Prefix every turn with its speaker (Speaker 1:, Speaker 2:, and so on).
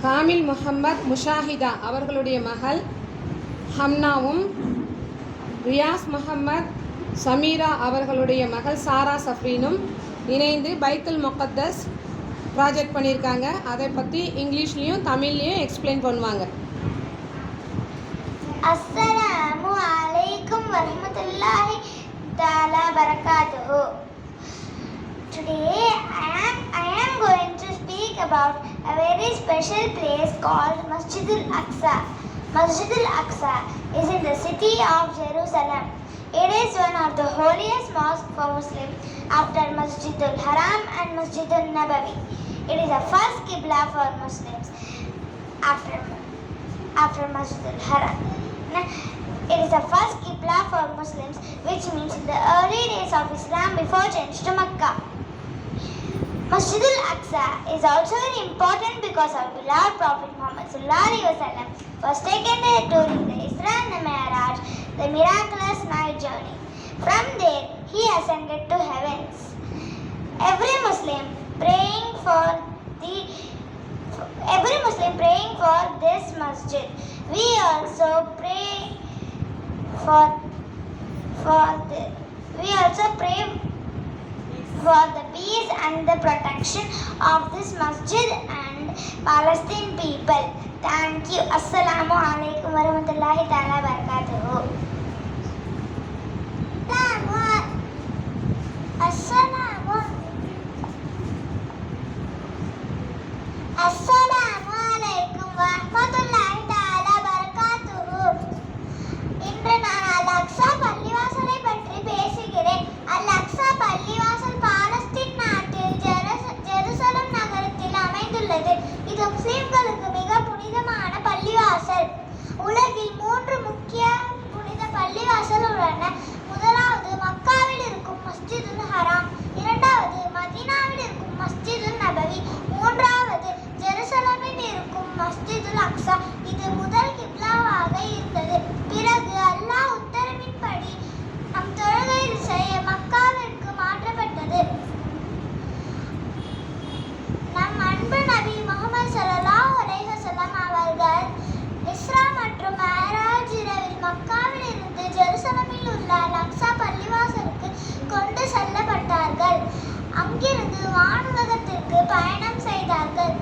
Speaker 1: காமில் முஹம்மத் முஷாஹிதா அவர்களுடைய மகள் ஹம்னாவும், ரியாஸ் முஹம்மத் சமீரா அவர்களுடைய மகள் சாரா சஃப்ரீனும் இணைந்து பைத்துல் முகத்தஸ் ப்ராஜெக்ட் பண்ணியிருக்காங்க. அதை பற்றி இங்கிலீஷ்லேயும் தமிழ்லேயும் எக்ஸ்பிளைன் பண்ணுவாங்க.
Speaker 2: அஸ்ஸலாமு அலைக்கும் வரஹ்மத்துல்லாஹி தஆலா பரகாத்துஹு. Today I am going to speak about a very special place called Masjid al-Aqsa. Masjid al-Aqsa is in the city of Jerusalem. It is one of the holiest mosques for Muslims after Masjid al-Haram and Masjid al-Nabawi. It is the first Qibla for Muslims after Masjid al-Haram. It is the first Qibla for Muslims, which means in the early days of Islam before change to Makkah. Masjid al-Aqsa is also very important because our beloved Prophet Muhammad was taken there during the Isra and the Mi'raj, the miraculous night journey. From there, he ascended to heavens. Every Muslim praying for this masjid. We also pray for the peace and the protection of this masjid and Palestine people. Thank you. Assalamu alaikum warahmatullahi ta'ala barakatuhu. Assalamu alaikum warahmatullahi ta'ala barakatuhu. இன்று நான் Al-Aqsa பள்ளிவாசலை பற்றி பேசுகிறேன். Al-Aqsa பள்ளிவாசல் பாலஸ்தீன் நாட்டில் Jerusalem நகரத்தில் அமைந்துள்ளது. இது முஸ்லிம்களுக்கு மிக புனிதமான பள்ளிவாசல். உலகில் 3 முக்கிய புனித பள்ளிவாசல் உள்ளன. முதலாவது மக்காவில் இருக்கும் மஸ்ஜிதுல் ஹராம், இரண்டாவது மதீனாவில் இருக்கும் மஸ்ஜிதுல் நபவி, மூன்றாவது ஜெருசலமில் இருக்கும் மஸ்ஜிதுல் அக்ஸா. இது முதல் கிப்லாவாக இருந்தது. பிறகு அல்லாஹ் உத்தரவின்படி நம் தொழுகை செய்ய மக்காவிற்கு மாற்றப்பட்டது. நம் அன்பு நபி முஹம்மது ஸல்லல்லாஹு அலைஹி வஸல்லம் அவர்கள் இஸ்ரா மற்றும் மிஅராஜ் இரவில் மக்காவில் இருந்து ஜெருசலமில் உள்ள அல்-அக்ஸா பள்ளிவாசலுக்கு கொண்டு செல்லப்பட்டார்கள். அங்கிருந்து வானுலகத்திற்கு பயணம் செய்தார்கள்.